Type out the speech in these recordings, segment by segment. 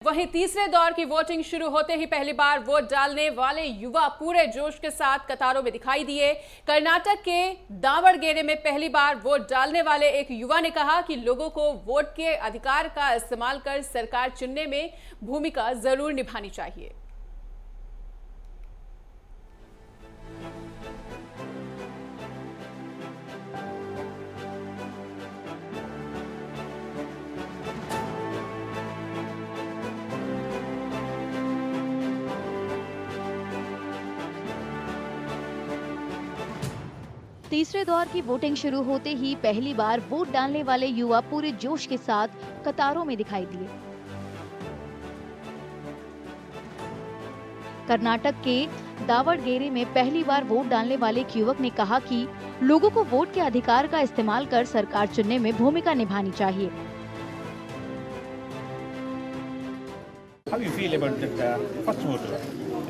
वहीं तीसरे दौर की वोटिंग शुरू होते ही पहली बार वोट डालने वाले युवा पूरे जोश के साथ कतारों में दिखाई दिए। कर्नाटक के दावणगेरे में पहली बार वोट डालने वाले एक युवा ने कहा कि लोगों को वोट के अधिकार का इस्तेमाल कर सरकार चुनने में भूमिका जरूर निभानी चाहिए। तीसरे दौर की वोटिंग शुरू होते ही पहली बार वोट डालने वाले युवा पूरे जोश के साथ कतारों में दिखाई दिए। कर्नाटक के दावणगेरे में पहली बार वोट डालने वाले एक युवक ने कहा कि लोगों को वोट के अधिकार का इस्तेमाल कर सरकार चुनने में भूमिका निभानी चाहिए। How do you feel about that first vote?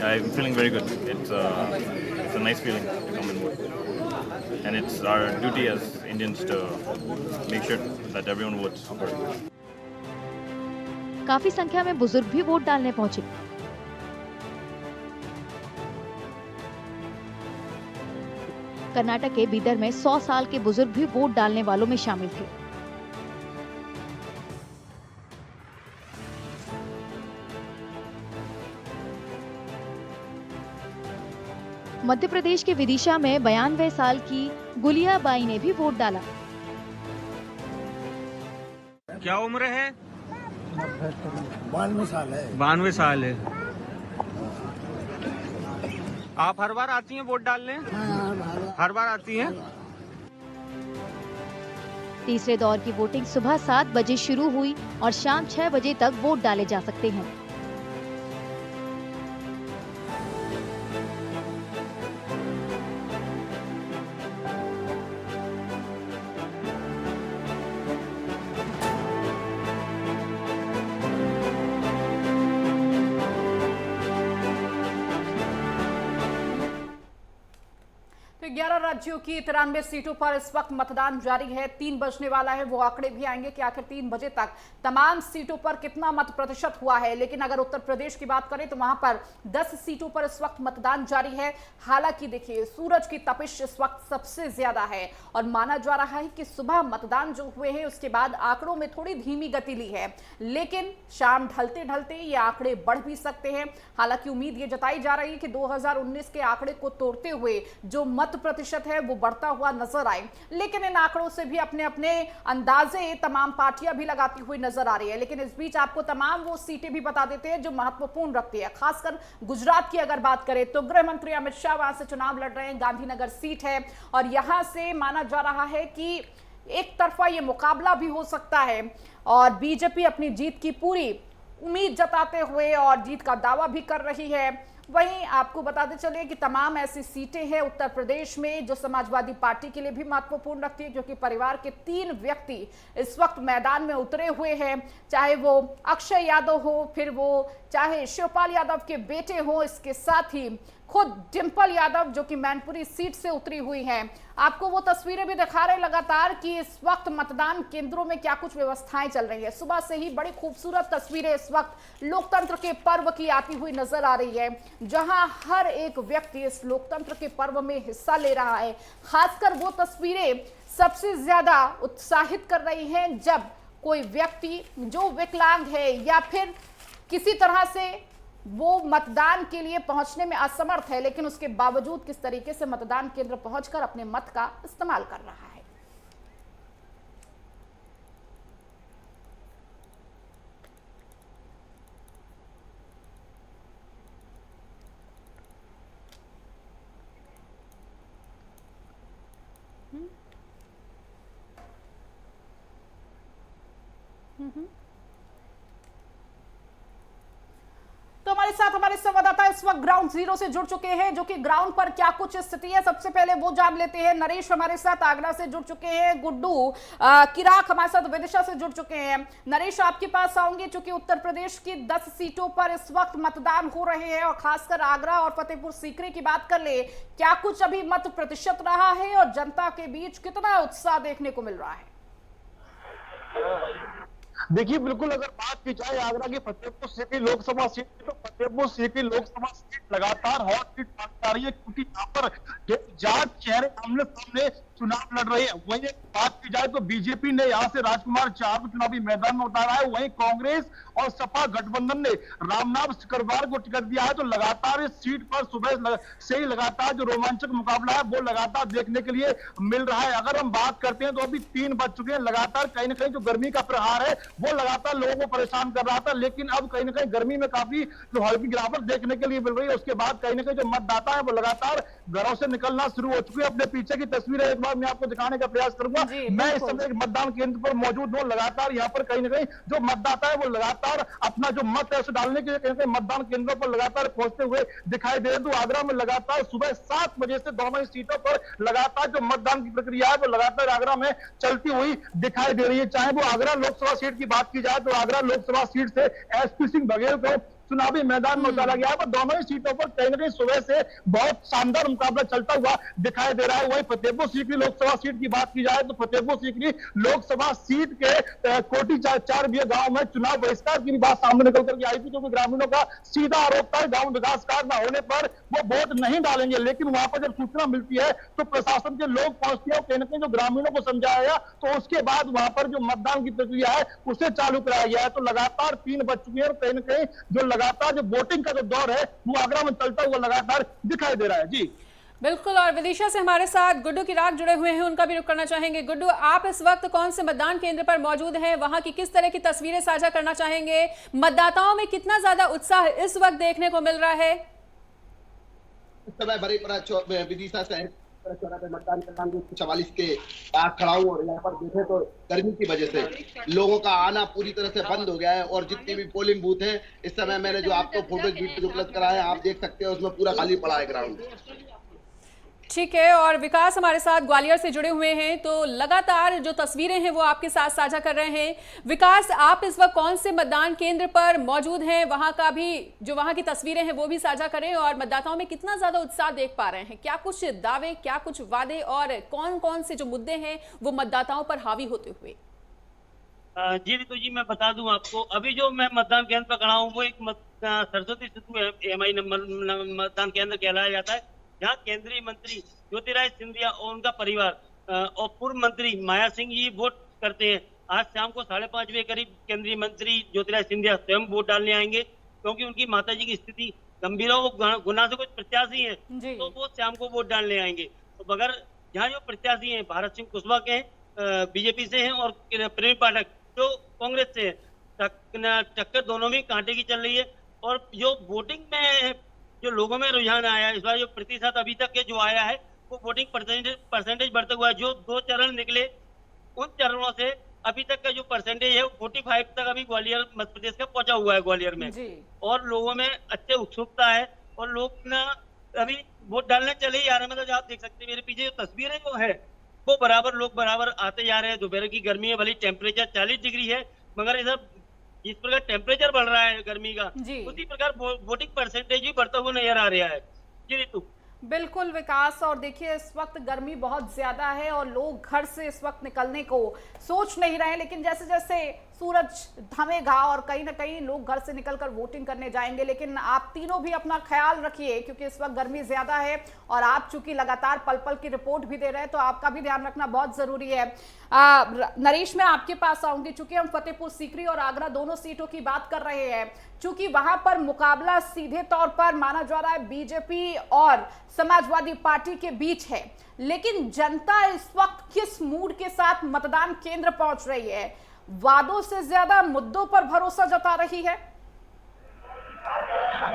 I'm feeling very good. It's a nice feeling to come and vote. And it's our duty as Indians to make sure that everyone votes for it. काफी संख्या में बुजुर्ग भी vote डालने पहुंचे। कर्नाटक के बीदर में 100 साल के बुजुर्ग भी वोट डालने वालों में शामिल थे। मध्य प्रदेश के विदिशा में 92 साल की गुलिया बाई ने भी वोट डाला। क्या उम्र है? 92 साल है। 92 साल है। आप हर बार आती हैं वोट डालने? हर बार आती हैं? तीसरे दौर की वोटिंग सुबह 7 बजे शुरू हुई और शाम 6 बजे तक वोट डाले जा सकते हैं। तो 11 राज्यों की 93 सीटों पर इस वक्त मतदान जारी है। 3 बजने वाला है, वो आंकड़े भी आएंगे कि आखिर 3 बजे तक तमाम सीटों पर कितना मत प्रतिशत हुआ है। लेकिन अगर उत्तर प्रदेश की बात करें तो वहां पर 10 सीटों पर इस वक्त मतदान जारी है। हालांकि देखिए, सूरज की तपिश इस वक्त सबसे ज्यादा है और माना जा रहा है कि सुबह मतदान जो हुए हैं उसके बाद आंकड़ों में थोड़ी धीमी गति ली है, लेकिन शाम ढलते ढलते ये आंकड़े बढ़ भी सकते हैं। हालांकि उम्मीद ये जताई जा रही है कि 2019 के आंकड़े को तोड़ते हुए जो मत प्रतिशत है वो बढ़ता हुआ नजर आए। लेकिन इन आंकड़ों से भी अपने अपने अंदाजे तमाम पार्टियां भी लगाती हुई नजर आ रही है। लेकिन इस बीच आपको तमाम वो सीटें भी बता देते हैं जो महत्वपूर्ण रखती है। खासकर गुजरात की अगर बात करें तो गृह मंत्री अमित शाह वहां से चुनाव लड़ रहे हैं। गांधीनगर सीट है और यहां से माना जा रहा है कि एक तरफा ये मुकाबला भी हो सकता है और बीजेपी अपनी जीत की पूरी उम्मीद जताते हुए और जीत का दावा भी कर रही है। वहीं आपको बताते चले कि तमाम ऐसी सीटें हैं उत्तर प्रदेश में जो समाजवादी पार्टी के लिए भी महत्वपूर्ण रखती है, क्योंकि परिवार के 3 व्यक्ति इस वक्त मैदान में उतरे हुए हैं। चाहे वो अक्षय यादव हो, फिर वो चाहे शिवपाल यादव के बेटे हो, इसके साथ ही खुद डिंपल यादव जो कि मैनपुरी सीट से उतरी हुई हैं। आपको वो तस्वीरें भी दिखा रहे लगातार कि इस वक्त मतदान केंद्रों में क्या कुछ व्यवस्थाएं चल रही है। सुबह से ही बड़ी खूबसूरत तस्वीरें इस वक्त लोकतंत्र के पर्व की आती हुई नजर आ रही है, जहां हर एक व्यक्ति इस लोकतंत्र के पर्व में हिस्सा ले रहा है। खासकर वो तस्वीरें सबसे ज्यादा उत्साहित कर रही हैं जब कोई व्यक्ति जो विकलांग है या फिर किसी तरह से वो मतदान के लिए पहुंचने में असमर्थ है, लेकिन उसके बावजूद किस तरीके से मतदान केंद्र पहुंचकर अपने मत का इस्तेमाल कर रहा है। तो हमारे साथ हमारे संवाददाता इस वक्त ग्राउंड जीरो से जुड़ चुके हैं, जो कि ग्राउंड पर क्या कुछ स्थिति है सबसे पहले वो जान लेते हैं। नरेश हमारे साथ आगरा से जुड़ चुके हैं, गुड्डू किराक हमारे साथ विदिशा से जुड़ चुके हैं। नरेश, आपके पास आऊंगे, चूंकि उत्तर प्रदेश की 10 सीटों पर इस वक्त मतदान हो रहे हैं और खासकर आगरा और फतेहपुर सीकरी की बात कर ले, क्या कुछ अभी मत प्रतिशत रहा है और जनता के बीच कितना उत्साह देखने को मिल रहा है? देखिए बिल्कुल अगर बात की जाए आगरा की फतेहपुर सीकरी लोकसभा सीट की, तो फतेहपुर सीकरी लोकसभा सीट लगातार हॉट सीट मानी जा रही है, क्योंकि यहाँ पर 4 चेहरे आमने सामने चुनाव लड़ रहे हैं। वहीं बात की जाए तो बीजेपी ने यहाँ से राजकुमार चार को चुनावी मैदान में उतारा है, वहीं कांग्रेस और सपा गठबंधन ने रामनाथ सिकरवार को टिकट दिया है। तो लगातार इस सीट पर सुबह से ही लगातार जो रोमांचक मुकाबला है वो लगातार देखने के लिए मिल रहा है। अगर हम बात करते हैं तो अभी 3 बज चुके हैं, लगातार कहीं ना कहीं जो गर्मी का प्रहार है वो लगातार लोगों को परेशान कर रहा था, लेकिन अब कहीं ना कहीं गर्मी में काफी जो हल्की गिरावट देखने के लिए मिल रही है। उसके बाद कहीं ना कहीं जो मतदाता है वो लगातार घरों से निकलना शुरू हो चुके हैं। अपने पीछे की तस्वीरें एक बार मैं आपको दिखाने का प्रयास करूंगा। मैं इस समय मतदान केंद्र पर मौजूद हूँ। लगातार यहाँ पर कहीं ना कहीं जो मतदाता है वो लगातार अपना जो मत है उसे डालने के लिए कहीं ना कहीं मतदान केंद्रों पर लगातार पहुंचते हुए दिखाई दे रहे हैं। तो आगरा में लगातार सुबह 7 बजे से दोनों ही सीटों पर लगातार जो मतदान की प्रक्रिया है वो लगातार आगरा में चलती हुई दिखाई दे रही है। चाहे वो आगरा लोकसभा सीट की बात की जाए तो आगरा लोकसभा सीट से एसपी सिंह बघेल को चुनावी मैदान में उतारा गया है, पर दोनों ही सीटों पर कहीं ना कहीं सुबह से बहुत शानदार मुकाबला चलता हुआ दिखाई दे रहा है। वहीं फतेहपुर सीकरी लोकसभा सीट की बात की जाए तो फतेहपुर सीकरी लोकसभा सीट के कोटी 4 गांव में चुनाव बहिष्कार की बात सामने निकल करके आई थी, क्योंकि ग्रामीणों का सीधा आरोप था गांव विकास कार्य न होने पर वो वोट नहीं डालेंगे। लेकिन वहां पर जब सूचना मिलती है तो प्रशासन के लोग पहुंचते हैं, कहीं ना कहीं जो ग्रामीणों को समझाया गया तो उसके बाद वहां पर जो मतदान की प्रक्रिया है उसे चालू कराया गया है। तो लगातार 3 बज चुके हैं और कहीं ना कहीं जो लगातार जो वोटिंग का जो दौर है वो आगरा में चलता हुआ लगातार दिखाई दे रहा है। जी बिल्कुल, और विदिशा से हमारे साथ गुड्डू किराग जुड़े हुए हैं, उनका भी रुख करना चाहेंगे। गुड्डू, आप इस वक्त कौन से मतदान केंद्र पर मौजूद हैं, वहां की किस तरह की तस्वीरें साझा करना चाहेंगे? मतदाताओं में कितना ज्यादा उत्साह इस वक्त देखने को मिल रहा है? इस समय बड़ीपुरा विदिशा से चौराहे पे मतदान केंद्र 44 के पास खड़ा हूँ और यहाँ पर देखें तो गर्मी की वजह से लोगों का आना पूरी तरह से बंद हो गया है और जितनी भी पोलिंग बूथ है इस समय मैंने जो आपको फोटो वीडियो उपलब्ध कराया है आप देख सकते हैं उसमें पूरा खाली पड़ा है ग्राउंड। ठीक है, और विकास हमारे साथ ग्वालियर से जुड़े हुए हैं, तो लगातार जो तस्वीरें हैं वो आपके साथ साझा कर रहे हैं। विकास, आप इस वक्त कौन से मतदान केंद्र पर मौजूद हैं, वहां का भी जो वहां की तस्वीरें हैं वो भी साझा करें, और मतदाताओं में कितना ज्यादा उत्साह देख पा रहे हैं? क्या कुछ दावे, क्या कुछ वादे और कौन कौन से जो मुद्दे हैं वो मतदाताओं पर हावी होते हुए? जी रितु जी, मैं बता दूं आपको, अभी जो मैं मतदान केंद्र पर खड़ा हूँ वो एक सरस्वती सेतु MI मतदान केंद्र कहलाया जाता है, जहाँ केंद्रीय मंत्री ज्योतिरादित्य सिंधिया और उनका परिवार और पूर्व मंत्री माया सिंह जी वोट करते हैं। आज शाम को 5:30 बजे करीब केंद्रीय मंत्री ज्योतिरादित्य सिंधिया स्वयं वोट डालने आएंगे, क्योंकि उनकी माताजी की स्थिति गंभीर हो, वो गुना से कुछ प्रत्याशी हैं तो वो शाम को वोट डालने आएंगे। तो मगर जहाँ जो प्रत्याशी हैं भारत सिंह कुशवाहा के हैं, बीजेपी से हैं, और प्रेम पाठक जो कांग्रेस से है, टक्कर दोनों में कांटे की चल रही है। और जो वोटिंग में जो लोगों में रुझान आया है इस बार, जो प्रतिशत अभी तक के जो आया है वो वोटिंग परसेंटेज बढ़ता हुआ है। जो 2 चरण निकले उन चरणों से अभी तक का जो परसेंटेज है 45 तक अभी ग्वालियर मध्य प्रदेश का पहुंचा हुआ है ग्वालियर में, और लोगों में अच्छे उत्सुकता है और लोग ना अभी वोट डालने चले ही आ रहे हैं। मतलब आप देख सकते हैं मेरे पीछे जो तस्वीरें जो है वो लोग बराबर आते जा रहे हैं। दोपहर की गर्मी है, भले टेम्परेचर 40 डिग्री है, मगर ये सब जिस प्रकार टेम्परेचर बढ़ रहा है गर्मी का उसी प्रकार वोटिंग परसेंटेज भी बढ़ता हुआ नजर आ रहा है। जी रितु। बिल्कुल विकास, और देखिए इस वक्त गर्मी बहुत ज्यादा है और लोग घर से इस वक्त निकलने को सोच नहीं रहे, लेकिन जैसे जैसे सूरज ढमेगा और कहीं ना कहीं लोग घर से निकलकर वोटिंग करने जाएंगे। लेकिन आप तीनों भी अपना ख्याल रखिए, क्योंकि इस वक्त गर्मी ज्यादा है और आप चूंकि लगातार पल पल की रिपोर्ट भी दे रहे हैं तो आपका भी ध्यान रखना बहुत जरूरी है। नरेश, मैं आपके पास आऊंगी, चूंकि हम फतेहपुर सीकरी और आगरा दोनों सीटों की बात कर रहे हैं, चूंकि वहां पर मुकाबला सीधे तौर पर माना जा रहा है बीजेपी और समाजवादी पार्टी के बीच है, लेकिन जनता इस वक्त किस मूड के साथ मतदान केंद्र पहुंच रही है? वादों से ज्यादा मुद्दों पर भरोसा जता रही है।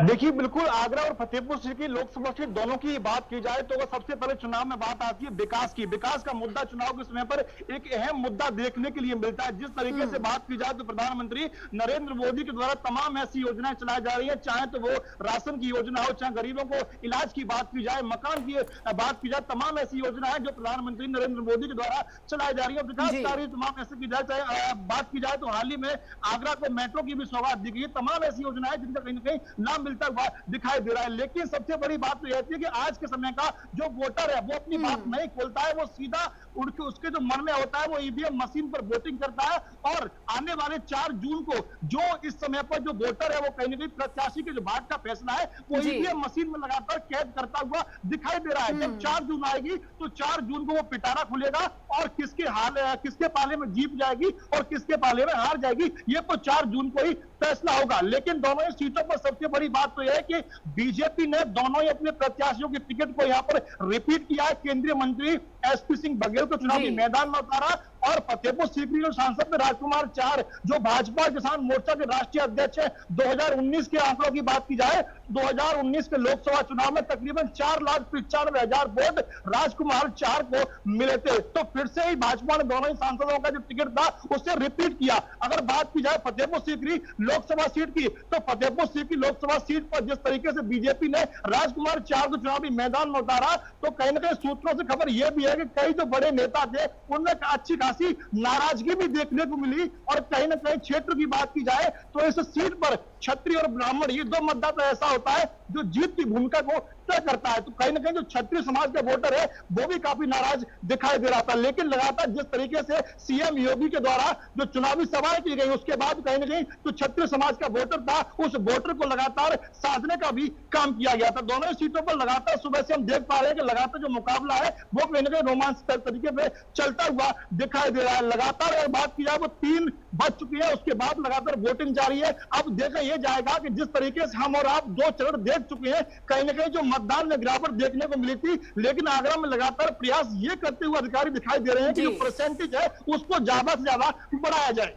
देखिए बिल्कुल आगरा और फतेहपुर सीकरी लोकसभा सीट दोनों की बात की जाए तो सबसे पहले चुनाव में बात आती है विकास की। विकास का मुद्दा चुनाव के समय पर एक अहम मुद्दा देखने के लिए मिलता है। जिस तरीके से बात की जाए तो प्रधानमंत्री नरेंद्र मोदी के द्वारा तमाम ऐसी योजनाएं चलाई जा रही है, चाहे तो वो राशन की योजना हो, चाहे गरीबों को इलाज की बात की जाए, मकान की बात की जाए, तमाम ऐसी योजना है जो प्रधानमंत्री नरेंद्र मोदी के द्वारा चलाई जा रही है। विकास कार्य तमाम ऐसे की जाए, चाहे बात की जाए तो हाल ही में आगरा को मेट्रो की भी सौगात दी गई है। तमाम ऐसी योजनाएं जिनका कहीं ना कहीं नाम मिलता हुआ दिखाई दे रहा है। लेकिन सबसे बड़ी बात तो यह है कि आज के समय का जो वोटर है वो अपनी बात नहीं खोलता है, वो सीधा उड़ के उसके जो मन में होता है वो ईवीएम मशीन पर वोटिंग करता है। और आने वाले 4 जून को जो इस समय पर जो वोटर है वो कहीं ना कहीं प्रत्याशी के जो भाग्य का फैसला है वो ईवीएम मशीन में लगातार कैद करता हुआ दिखाई दे रहा है। जब 4 जून आएगी तो 4 जून को वो पिटारा खुलेगा और किसके पाले में जीत जाएगी और किसके पाले में हार जाएगी ये तो 4 जून को ही फैसला होगा। लेकिन दोनों ही सीटों पर सबसे बड़ी बात तो यह है कि बीजेपी ने दोनों ही अपने प्रत्याशियों के टिकट को यहाँ पर रिपीट किया है। केंद्रीय मंत्री एसपी सिंह बघेल को चुनावी मैदान में उतारा और फतेहपुर सीकरी के सांसद में राजकुमार चार जो भाजपा किसान मोर्चा के राष्ट्रीय अध्यक्ष है, 2019 के आंकड़ों की बात की जाए 2019 के लोकसभा चुनाव में तकरीबन 4,95,000 वोट राजकुमार चार को मिले थे। तो फिर से ही भाजपा ने दोनों ही सांसदों का जो टिकट था उसे रिपीट किया। अगर बात की जाए फतेहपुर सीकरी लोकसभा सीट की तो फतेहपुर सीकरी लोकसभा सीट पर जिस तरीके से बीजेपी ने राजकुमार चार को चुनावी मैदान में उतारा तो कहीं ना कहीं सूत्रों से खबर यह भी है कि कई जो बड़े नेता थे उनमें अच्छी खासी नाराजगी भी देखने को मिली। और कहीं ना कहीं क्षेत्र की बात की जाए तो इस सीट पर क्षत्रिय और ब्राह्मण ये दो मतदाता ऐसा होता है जो जीत की भूमिका को तय करता है। तो कहीं ना कहीं जो क्षत्रिय समाज के वोटर है वो भी काफी नाराज दिखाई दे रहा था। लेकिन लगातार जिस तरीके से सीएम योगी के द्वारा जो चुनावी सभाएं की गई उसके बाद कहीं ना कहीं जो क्षत्रिय समाज का वोटर था उस वोटर को लगातार साधने का भी काम किया गया था। दोनों ही सीटों पर लगातार सुबह से हम देख पा रहे हैं कि लगातार जो मुकाबला है वो कहीं ना कहीं रोमांचक तरीके से चलता हुआ दिखाई दे रहा है। लगातार अगर बात की जाए वो 3 बज चुकी है, उसके बाद लगातार वोटिंग जारी है। अब देखा यह जाएगा कि जिस तरीके से हम और आप 2 चरण देख चुके हैं कहीं ना कहीं जो मतदान में गिरावट देखने को मिली थी, लेकिन आगरा में लगातार प्रयास ये करते हुए अधिकारी दिखाई दे रहे हैं कि जो परसेंटेज है उसको ज्यादा से ज्यादा बढ़ाया जाए।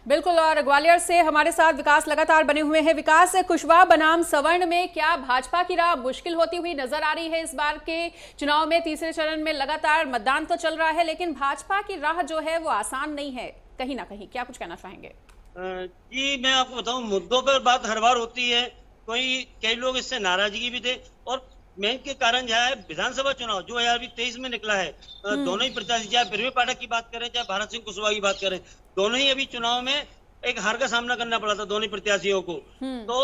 बिल्कुल, और ग्वालियर से हमारे साथ विकास लगातार बने हुए हैं। विकास, कुशवाहा बनाम सवर्ण में क्या भाजपा की राह मुश्किल होती हुई नजर आ रही है? इस बार के चुनाव में तीसरे चरण में लगातार मतदान तो चल रहा है लेकिन भाजपा की राह जो है वो आसान नहीं है कहीं ना कहीं, क्या कुछ कहना चाहेंगे? जी मैं आपको बताऊं, मुद्दों पर बात हर बार होती है, कई लोग इससे नाराजगी भी थे और मेन के कारण जो है विधानसभा चुनाव जो 2023 में निकला है, दोनों ही प्रत्याशी चाहे बिरवे पाठक की बात करें चाहे भारत सिंह कुशवाहा की बात करें, दोनों ही अभी चुनाव में एक हार का सामना करना पड़ा था दोनों ही प्रत्याशियों को। तो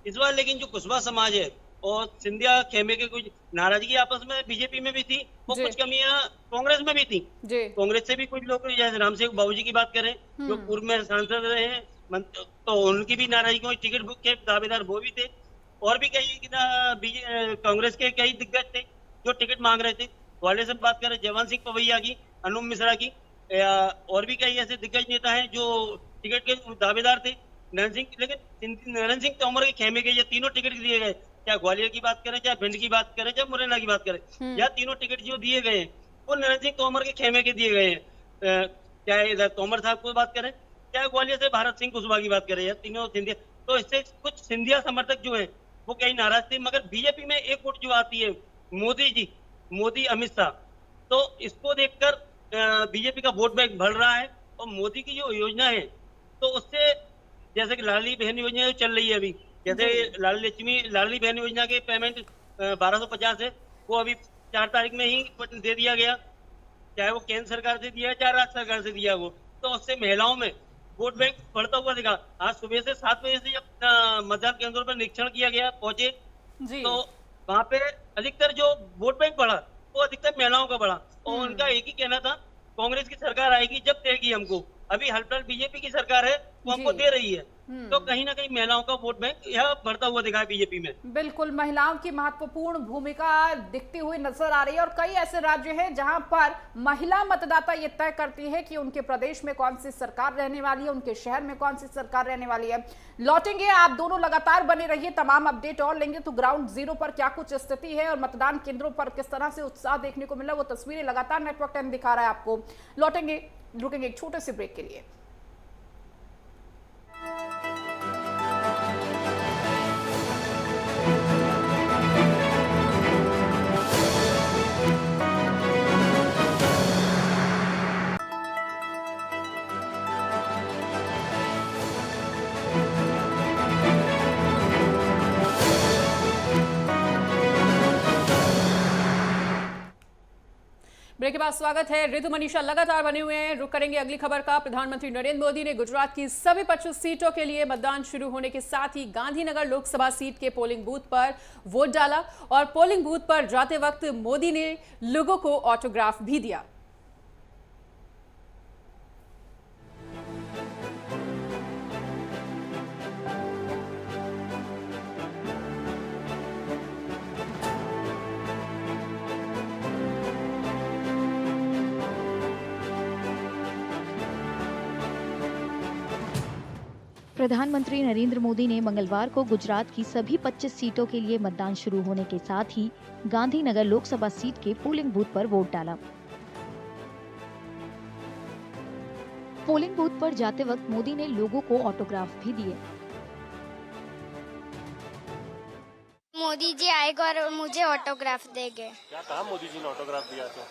इस बार लेकिन जो कुशवाहा समाज है और सिंधिया खेमे के कुछ नाराजगी आपस में बीजेपी में भी थी और कुछ कमियां कांग्रेस में भी थी। कांग्रेस से भी कुछ लोग जैसे राम सिंह बाबूजी की बात करें जो पूर्व में सांसद रहे हैं तो उनकी भी नाराजगी, टिकट बुक के दावेदार वो भी थे और भी कई कांग्रेस के कई दिग्गज थे जो टिकट मांग रहे थे। ग्वालियर से बात करें जयवंत सिंह पवैया की, अनुप मिश्रा की, और भी कई ऐसे दिग्गज नेता हैं जो टिकट के दावेदार थे। नरेंद्र सिंह तोमर के खेमे के ये तीनों टिकट दिए गए, चाहे ग्वालियर की बात करें चाहे भिंड की बात करें चाहे मुरैना की बात करें, या तीनों टिकट जो दिए गए हैं वो नरेंद्र सिंह तोमर के खेमे के दिए गए हैं। चाहे इधर तोमर साहब को बात करें चाहे ग्वालियर से भारत सिंह कुशवाहा की बात करें, या तीनों सिंधिया, तो इससे कुछ सिंधिया समर्थक जो है वो कई नाराज थे। मगर बीजेपी में एक वोट जो आती है मोदी अमित शाह, तो इसको देखकर बीजेपी का वोट बैंक बढ़ रहा है। और मोदी की जो योजना है तो उससे जैसे कि लाडली बहन योजना चल रही है अभी, जैसे लाडली बहन योजना के पेमेंट 1250 है वो अभी 4 तारीख में ही दे दिया गया, चाहे वो केंद्र सरकार से दिया चाहे राज्य सरकार से दिया वो, तो उससे महिलाओं में वोट बैंक बढ़ता हुआ दिखा। आज सुबह से 7 बजे से जब मतदान केंद्रों पर निरीक्षण किया गया पहुंचे तो वहां पे अधिकतर जो वोट बैंक बढ़ा वो अधिकतर महिलाओं का बढ़ा और उनका एक ही कहना था कांग्रेस की सरकार आएगी जब देगी हमको, अभी हल्फल बीजेपी की सरकार है वो हमको दे रही है। तो कहीं ना कहीं महिलाओं का वोट बैंक यह बढ़ता हुआ दिखा है बीजेपी में। बिल्कुल, महिलाओं की महत्वपूर्ण भूमिका दिखती हुई नजर आ रही है और कई ऐसे राज्य हैं जहां पर महिला मतदाता ये तय करती है कि उनके प्रदेश में कौन सी सरकार रहने वाली है, उनके शहर में कौन सी सरकार रहने वाली है। लौटेंगे, आप दोनों लगातार बने रहिए, तमाम अपडेट और लेंगे। तो ग्राउंड जीरो पर क्या कुछ स्थिति है और मतदान केंद्रों पर किस तरह से उत्साह देखने को मिला वो तस्वीरें लगातार नेटवर्क 10 दिखा रहा है आपको। लौटेंगे, रुकेंगे एक छोटे से ब्रेक के लिए। ब्रेक के बाद स्वागत है। ऋतु मनीषा लगातार बने हुए हैं। रुक करेंगे अगली खबर का। प्रधानमंत्री नरेंद्र मोदी ने गुजरात की सभी 25 सीटों के लिए मतदान शुरू होने के साथ ही गांधीनगर लोकसभा सीट के पोलिंग बूथ पर वोट डाला और पोलिंग बूथ पर जाते वक्त मोदी ने लोगों को ऑटोग्राफ भी दिया। प्रधानमंत्री नरेंद्र मोदी ने मंगलवार को गुजरात की सभी 25 सीटों के लिए मतदान शुरू होने के साथ ही गांधीनगर लोकसभा सीट के पोलिंग बूथ पर वोट डाला। पोलिंग बूथ पर जाते वक्त मोदी ने लोगों को ऑटोग्राफ भी दिए। मोदी जी आएगा और मुझे ऑटोग्राफ देंगे। क्या कहा मोदी जी ने ऑटोग्राफ दिया तो?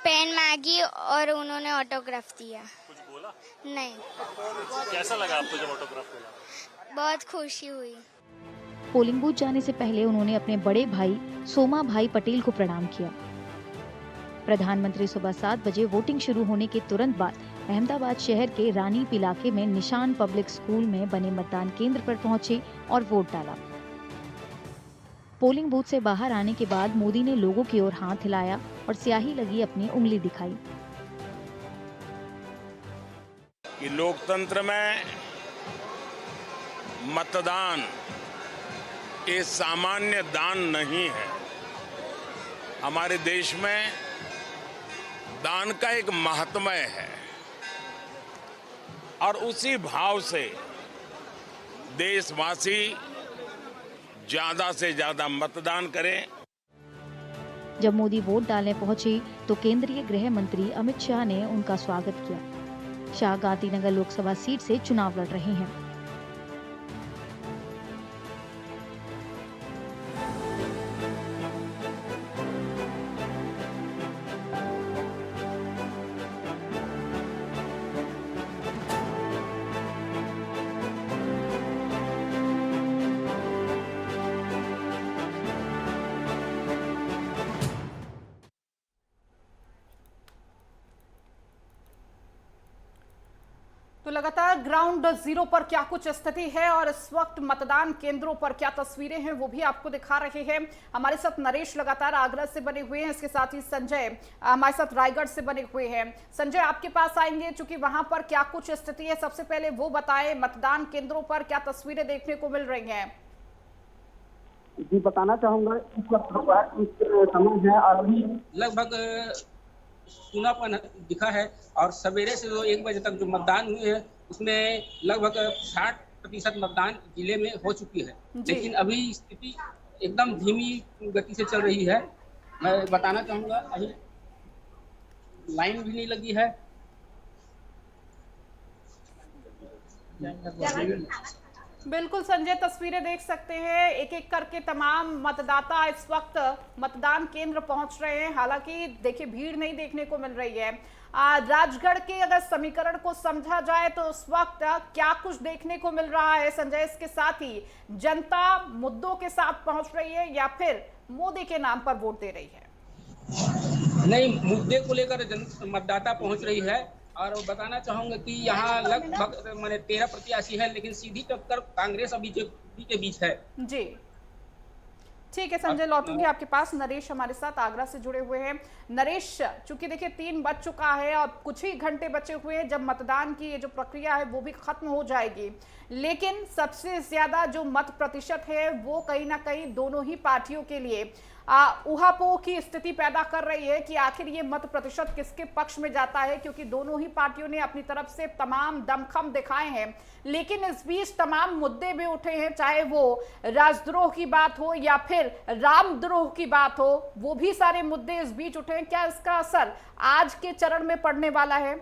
पेन मांगी और उन्होंने ऑटोग्राफ दिया। कुछ बोला? नहीं। कैसा लगा आपको जब ऑटोग्राफ मिला? बहुत खुशी हुई। पोलिंग बूथ जाने से पहले उन्होंने अपने बड़े भाई सोमा भाई पटेल को प्रणाम किया। प्रधानमंत्री सुबह 7 बजे वोटिंग शुरू होने के तुरंत बाद अहमदाबाद शहर के रानीप इलाके में निशान पब्लिक स्कूल में बने मतदान केंद्र पर पहुंचे और वोट डाला। पोलिंग बूथ से बाहर आने के बाद मोदी ने लोगों की ओर हाथ हिलाया और स्याही लगी अपनी उंगली दिखाई। कि लोकतंत्र में मतदान ये सामान्य दान नहीं है। हमारे देश में दान का एक महात्म्य है और उसी भाव से देशवासी ज्यादा से ज्यादा मतदान करें। जब मोदी वोट डालने पहुंचे तो केंद्रीय गृह मंत्री अमित शाह ने उनका स्वागत किया। शाह गांधीनगर लोकसभा सीट से चुनाव लड़ रहे हैं। तो लगातार ग्राउंड जीरो पर क्या कुछ स्थिति है और इस वक्त मतदान केंद्रों पर क्या तस्वीरें हैं वो भी आपको दिखा रहे हैं। हमारे साथ नरेश लगातार आगरा से बने हुए हैं, इसके साथ ही संजय हमारे साथ रायगढ़ से बने हुए हैं। संजय, आपके पास आएंगे चूंकि वहां पर क्या कुछ स्थिति है, सबसे पहले वो बताएं मतदान केंद्रों पर क्या तस्वीरें देखने को मिल रही हैं। जी बताना चाहूंगा, इस वक्त समय है और अभी लगभग सूनापन दिखा है और सवेरे से 1 बजे तक जो मतदान हुए हैं उसमें लगभग 60% मतदान जिले में हो चुकी है, लेकिन अभी स्थिति एकदम धीमी गति से चल रही है। मैं बताना चाहूंगा अभी लाइन भी नहीं लगी है। बिल्कुल संजय, तस्वीरें देख सकते हैं, एक एक करके तमाम मतदाता इस वक्त मतदान केंद्र पहुंच रहे हैं। हालांकि देखिए भीड़ नहीं देखने को मिल रही है। राजगढ़ के अगर समीकरण को समझा जाए तो उस वक्त क्या कुछ देखने को मिल रहा है संजय? इसके साथ ही जनता मुद्दों के साथ पहुंच रही है या फिर मोदी के नाम पर वोट दे रही है? नहीं, मुद्दे को लेकर मतदाता पहुंच रही है और बताना चाहूंगा कि यहाँ लगभग मैंने 13 प्रत्याशी है, लेकिन सीधी टक्कर कांग्रेस और बीजेपी के बीच है। जी ठीक है संजय, लौटूंगी आपके पास। नरेश हमारे साथ आगरा से जुड़े हुए हैं। नरेश, चूंकि देखिए 3 बज चुका है और कुछ ही घंटे बचे हुए हैं जब मतदान की ये जो प्रक्रिया है वो भी खत्म हो जाएगी, लेकिन सबसे ज्यादा जो मत प्रतिशत है वो कहीं ना कहीं दोनों ही पार्टियों के लिए उहापोह की स्थिति पैदा कर रही है कि आखिर ये मत प्रतिशत किसके पक्ष में जाता है, क्योंकि दोनों ही पार्टियों ने अपनी तरफ से तमाम दमखम दिखाए हैं, लेकिन इस बीच तमाम मुद्दे भी उठे हैं, चाहे वो राजद्रोह की बात हो या फिर रामद्रोह की बात हो, वो भी सारे मुद्दे इस बीच उठे हैं। क्या इसका असर आज के चरण में पड़ने वाला है?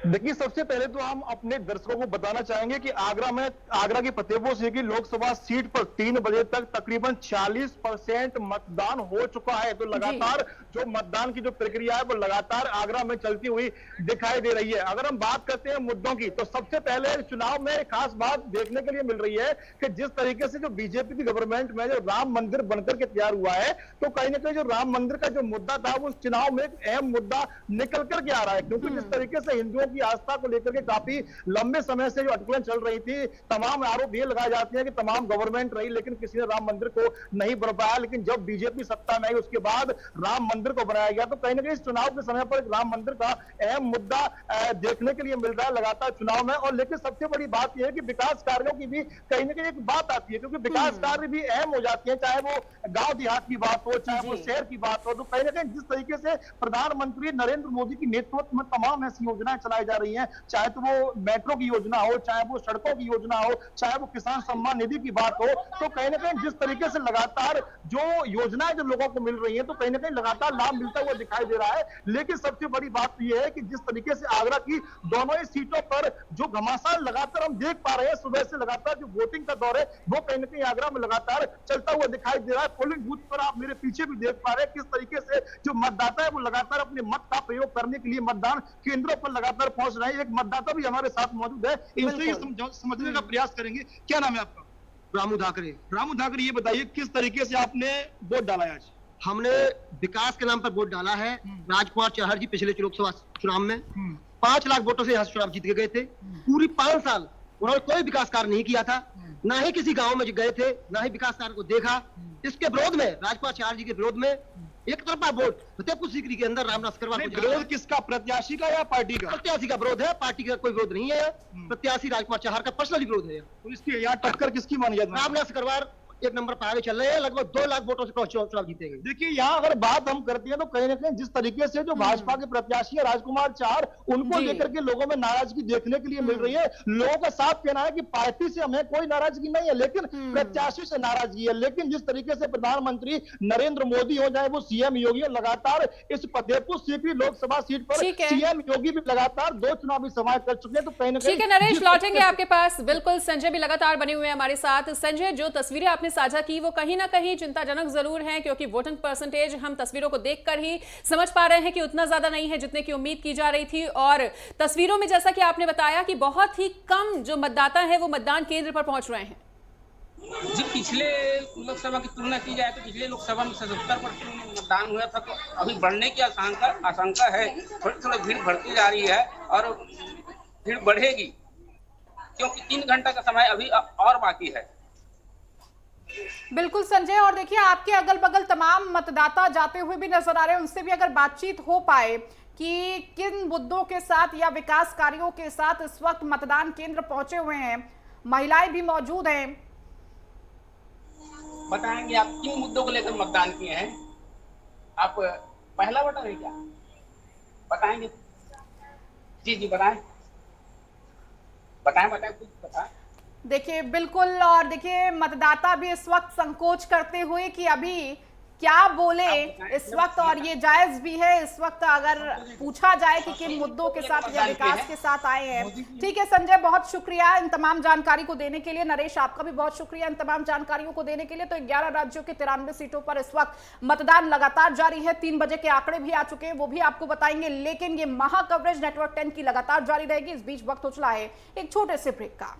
देखिए, सबसे पहले तो हम अपने दर्शकों को बताना चाहेंगे कि आगरा की फतेहपुर सीकरी लोकसभा सीट पर 3 बजे तक तकरीबन 40% मतदान हो चुका है। तो लगातार जो मतदान की जो प्रक्रिया है वो लगातार आगरा में चलती हुई दिखाई दे रही है। अगर हम बात करते हैं मुद्दों की, तो सबसे पहले चुनाव में एक खास बात देखने के लिए मिल रही है कि जिस तरीके से जो बीजेपी की गवर्नमेंट में जो राम मंदिर बनकर के तैयार हुआ है, तो कहीं ना कहीं जो राम मंदिर का जो मुद्दा था वो चुनाव में एक अहम मुद्दा निकल करके आ रहा है। क्योंकि जिस तरीके से हिंदुओं की आस्था को लेकर के काफी लंबे समय से जो अटकलें चल रही थी, तमाम आरोप ये लगाए जाते हैं कि तमाम गवर्नमेंट रही लेकिन किसी ने राम मंदिर को नहीं बन पाया। लेकिन जब बीजेपी सत्ता में आई उसके बाद राम मंदिर को बनाया गया। तो कहीं ना कहीं इस चुनाव के समय पर एक राम मंदिर का अहम मुद्दा देखने के लिए मिल रहा है लगातार चुनाव में। और लेकिन सबसे बड़ी बात यह है कि विकास कार्यों की भी कहीं ना कहीं एक बात आती है, क्योंकि विकास कार्य भी अहम हो जाती है, चाहे वो गांव देहात की बात हो, चाहे वो शहर की बात हो। तो कहीं ना कहीं जिस तरीके से प्रधानमंत्री नरेंद्र मोदी की नेतृत्व में तमाम ऐसी योजनाएं चलाई जा रही हैं, चाहे तो वो मेट्रो की योजना हो, चाहे वो सड़कों की योजना हो, चाहे वो किसान सम्मान निधि की बात हो, तो कहीं ना कहीं जिस तरीके से लगातार जो योजनाएं जो लोगों को मिल रही हैं, तो कहीं ना कहीं लगातार लाभ मिलता हुआ दिखाई दे रहा है। लेकिन सबसे बड़ी बात यह है कि जिस तरीके से आगरा की दोनों ही सीटों पर जो घमासान लगातार हम देख पा रहे हैं, सुबह से लगातार जो वोटिंग का दौर है वो कहीं ना कहीं आगरा में लगातार चलता हुआ दिखाई दे रहा है। पोलिंग बूथ पर आप मेरे पीछे भी देख पा रहे हैं किस तरीके से जो मतदाता है वो लगातार अपने मत का प्रयोग करने के लिए मतदान केंद्रों पर लगातार पहुंच रहे हैं। एक मतदाता भी हमारे साथ मौजूद है, इनसे ही समझने का प्रयास करेंगे। क्या नाम है आपका? रामू धाकरे। रामू धाकरे, ये बताइए किस तरीके से आपने वोट डाला है आज? हमने विकास के नाम पर वोट डाला है। राजकुमार चहर जी पिछले लोकसभा चुनाव में 5 लाख वोटों से यहाँ चुनाव जीत के गए थे। पूरी 5 साल उन्होंने कोई विकास कार्य नहीं किया था, ना ही किसी गांव में गए थे, ना ही विकास कार्य को देखा। इसके विरोध में, राजकुमार चहर जी के विरोध में एक तरफा वोट फतेहपुर सीकरी के अंदर रामदास अग्रवाल को विरोध किसका? प्रत्याशी का या पार्टी का? प्रत्याशी का विरोध है, पार्टी का कोई विरोध नहीं है। प्रत्याशी राजकुमार चहर का पर्सनली विरोध है। तो इसकी यहाँ टक्कर किसकी मानी जाती है? रामदास अग्रवाल 1 नंबर पर आगे चल रहे हैं, लगभग 2 लाख वोटों से चुनाव जीतेंगे। देखिए, यहाँ अगर बात हम करते हैं तो कहीं ना कहीं जिस तरीके से जो भाजपा के प्रत्याशी है राजकुमार चहर, उनको लेकर के लोगों में नाराजगी देखने के लिए मिल रही है। लोगों का साफ कहना है कि पार्टी से हमें कोई नाराजगी नहीं है, लेकिन प्रत्याशी से नाराजगी है। लेकिन जिस तरीके से प्रधानमंत्री नरेंद्र मोदी हो, चाहे वो सीएम योगी, लगातार इस फतेहपुर सीकरी लोकसभा सीट पर सीएम योगी भी लगातार 2 चुनावी सभाएं कर चुके हैं। तो कहीं ना कहीं ठीक है नरेश, लौटेंगे आपके पास। बिल्कुल, संजय भी लगातार बने हुए हैं हमारे साथ। संजय, जो तस्वीरें आपने साझा की वो कहीं ना कहीं चिंताजनक जरूर हैं, क्योंकि वोटिंग परसेंटेज हम तस्वीरों को देखकर ही समझ पा रहे हैं कि उतना ज्यादा नहीं है जितने की उम्मीद की जा रही थी। और तस्वीरों में जैसा कि आपने बताया कि बहुत ही कम जो मतदाता है वो मतदान केंद्र पर पहुंच रहे हैं। जी, पिछले लोकसभा की तुलना की जाए तो पिछले लोकसभा में 77% मतदान हुआ था, तो अभी बढ़ने की आशंका है। थोड़ी भीड़ बढ़ती जा रही है और भीड़ बढ़ेगी, क्योंकि 3 घंटा का समय अभी और बाकी है। बिल्कुल संजय, और देखिए आपके अगल बगल तमाम मतदाता जाते हुए भी नजर आ रहे हैं, उनसे भी अगर बातचीत हो पाए कि किन मुद्दों के साथ या विकास कार्यों के साथ इस वक्त मतदान केंद्र पहुंचे हुए हैं। महिलाएं भी मौजूद हैं। बताएंगे आप किन मुद्दों को लेकर मतदान किए हैं? आप पहला वोटर है क्या? बताएंगे? जी बताएं, कुछ बताएं। देखिए बिल्कुल, और देखिए मतदाता भी इस वक्त संकोच करते हुए कि अभी क्या बोले इस वक्त, और ये जायज भी है इस वक्त अगर पूछा जाए कि किन मुद्दों के साथ या विकास के साथ आए हैं। ठीक है संजय, बहुत शुक्रिया इन तमाम जानकारी को देने के लिए। नरेश, आपका भी बहुत शुक्रिया इन तमाम जानकारियों को देने के लिए। तो 11 राज्यों के 93 सीटों पर इस वक्त मतदान लगातार जारी है। 3 बजे के आंकड़े भी आ चुके हैं, वो भी आपको बताएंगे। लेकिन ये महा कवरेज नेटवर्क 10 की लगातार जारी रहेगी। इस बीच वक्त हो चला है एक छोटे से ब्रेक का।